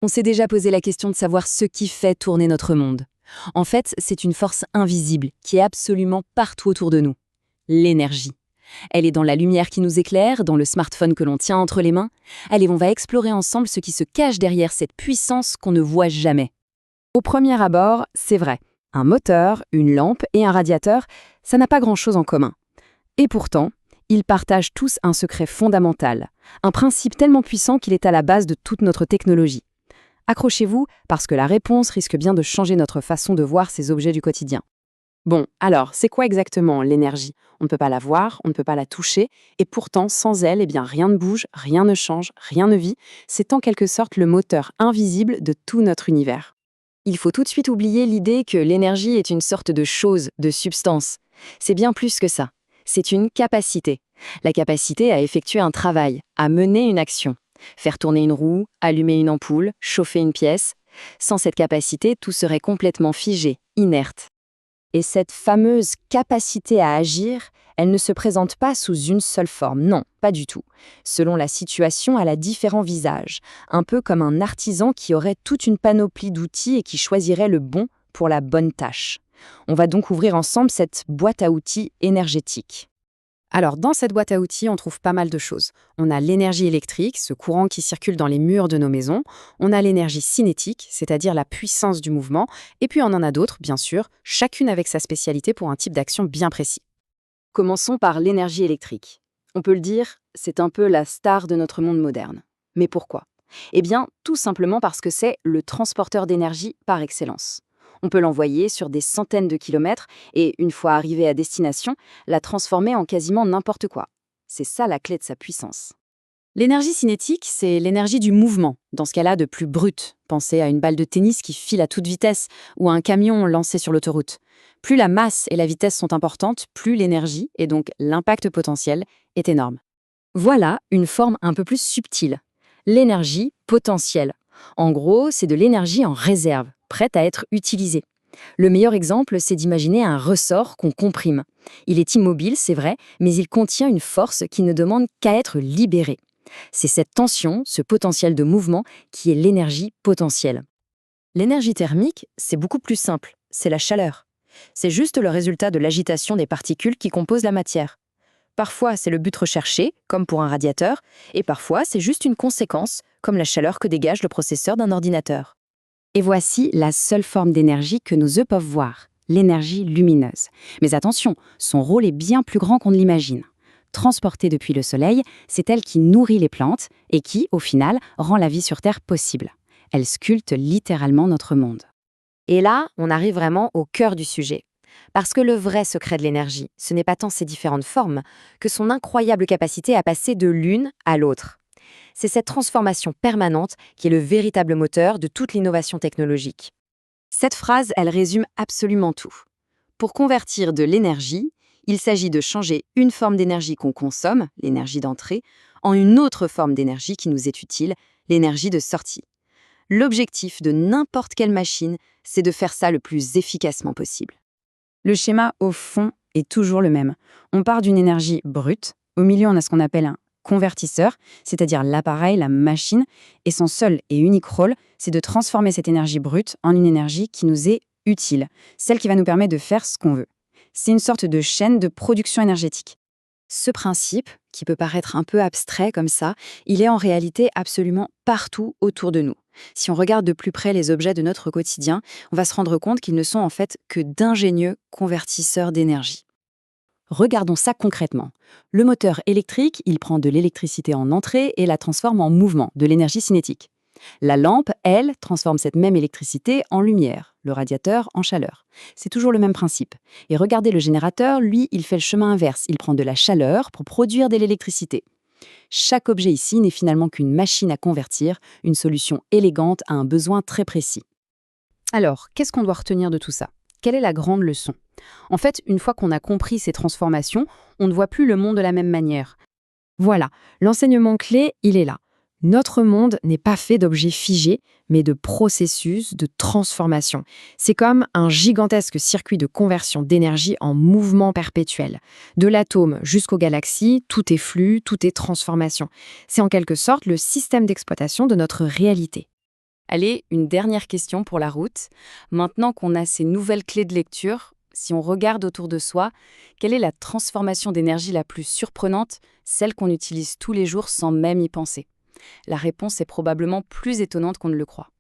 On s'est déjà posé la question de savoir ce qui fait tourner notre monde. En fait, c'est une force invisible qui est absolument partout autour de nous. L'énergie. Elle est dans la lumière qui nous éclaire, dans le smartphone que l'on tient entre les mains. Allez, on va explorer ensemble ce qui se cache derrière cette puissance qu'on ne voit jamais. Au premier abord, c'est vrai. Un moteur, une lampe et un radiateur, ça n'a pas grand-chose en commun. Et pourtant, ils partagent tous un secret fondamental, un principe tellement puissant qu'il est à la base de toute notre technologie. Accrochez-vous, parce que la réponse risque bien de changer notre façon de voir ces objets du quotidien. Bon, alors, c'est quoi exactement l'énergie? On ne peut pas la voir, on ne peut pas la toucher, et pourtant, sans elle, rien ne bouge, rien ne change, rien ne vit. C'est en quelque sorte le moteur invisible de tout notre univers. Il faut tout de suite oublier l'idée que l'énergie est une sorte de chose, de substance. C'est bien plus que ça. C'est une capacité. La capacité à effectuer un travail, à mener une action. Faire tourner une roue, allumer une ampoule, chauffer une pièce. Sans cette capacité, tout serait complètement figé, inerte. Et cette fameuse capacité à agir, elle ne se présente pas sous une seule forme, non, pas du tout. Selon la situation, elle a différents visages, un peu comme un artisan qui aurait toute une panoplie d'outils et qui choisirait le bon pour la bonne tâche. On va donc ouvrir ensemble cette boîte à outils énergétique. Alors, dans cette boîte à outils, on trouve pas mal de choses. On a l'énergie électrique, ce courant qui circule dans les murs de nos maisons. On a l'énergie cinétique, c'est-à-dire la puissance du mouvement. Et puis on en a d'autres, bien sûr, chacune avec sa spécialité pour un type d'action bien précis. Commençons par l'énergie électrique. On peut le dire, c'est un peu la star de notre monde moderne. Mais pourquoi? Eh bien, tout simplement parce que c'est le transporteur d'énergie par excellence. On peut l'envoyer sur des centaines de kilomètres et, une fois arrivé à destination, la transformer en quasiment n'importe quoi. C'est ça la clé de sa puissance. L'énergie cinétique, c'est l'énergie du mouvement, dans ce cas-là de plus brut. Pensez à une balle de tennis qui file à toute vitesse ou à un camion lancé sur l'autoroute. Plus la masse et la vitesse sont importantes, plus l'énergie, et donc l'impact potentiel, est énorme. Voilà une forme un peu plus subtile. L'énergie potentielle. En gros, c'est de l'énergie en réserve, prête à être utilisée. Le meilleur exemple, c'est d'imaginer un ressort qu'on comprime. Il est immobile, c'est vrai, mais il contient une force qui ne demande qu'à être libérée. C'est cette tension, ce potentiel de mouvement, qui est l'énergie potentielle. L'énergie thermique, c'est beaucoup plus simple, c'est la chaleur. C'est juste le résultat de l'agitation des particules qui composent la matière. Parfois, c'est le but recherché, comme pour un radiateur, et parfois, c'est juste une conséquence, comme la chaleur que dégage le processeur d'un ordinateur. Et voici la seule forme d'énergie que nos yeux peuvent voir, l'énergie lumineuse. Mais attention, son rôle est bien plus grand qu'on ne l'imagine. Transportée depuis le Soleil, c'est elle qui nourrit les plantes et qui, au final, rend la vie sur Terre possible. Elle sculpte littéralement notre monde. Et là, on arrive vraiment au cœur du sujet. Parce que le vrai secret de l'énergie, ce n'est pas tant ses différentes formes, que son incroyable capacité à passer de l'une à l'autre. C'est cette transformation permanente qui est le véritable moteur de toute l'innovation technologique. Cette phrase, elle résume absolument tout. Pour convertir de l'énergie, il s'agit de changer une forme d'énergie qu'on consomme, l'énergie d'entrée, en une autre forme d'énergie qui nous est utile, l'énergie de sortie. L'objectif de n'importe quelle machine, c'est de faire ça le plus efficacement possible. Le schéma, au fond, est toujours le même. On part d'une énergie brute. Au milieu, on a ce qu'on appelle un convertisseur, c'est-à-dire l'appareil, la machine, et son seul et unique rôle, c'est de transformer cette énergie brute en une énergie qui nous est utile, celle qui va nous permettre de faire ce qu'on veut. C'est une sorte de chaîne de production énergétique. Ce principe, qui peut paraître un peu abstrait comme ça, il est en réalité absolument partout autour de nous. Si on regarde de plus près les objets de notre quotidien, on va se rendre compte qu'ils ne sont en fait que d'ingénieux convertisseurs d'énergie. Regardons ça concrètement. Le moteur électrique, il prend de l'électricité en entrée et la transforme en mouvement, de l'énergie cinétique. La lampe, elle, transforme cette même électricité en lumière, le radiateur en chaleur. C'est toujours le même principe. Et regardez le générateur, lui, il fait le chemin inverse. Il prend de la chaleur pour produire de l'électricité. Chaque objet ici n'est finalement qu'une machine à convertir, une solution élégante à un besoin très précis. Alors, qu'est-ce qu'on doit retenir de tout ça? Quelle est la grande leçon? En fait, une fois qu'on a compris ces transformations, on ne voit plus le monde de la même manière. Voilà, l'enseignement clé, il est là. Notre monde n'est pas fait d'objets figés, mais de processus de transformation. C'est comme un gigantesque circuit de conversion d'énergie en mouvement perpétuel. De l'atome jusqu'aux galaxies, tout est flux, tout est transformation. C'est en quelque sorte le système d'exploitation de notre réalité. Allez, une dernière question pour la route. Maintenant qu'on a ces nouvelles clés de lecture, si on regarde autour de soi, quelle est la transformation d'énergie la plus surprenante, celle qu'on utilise tous les jours sans même y penser? La réponse est probablement plus étonnante qu'on ne le croit.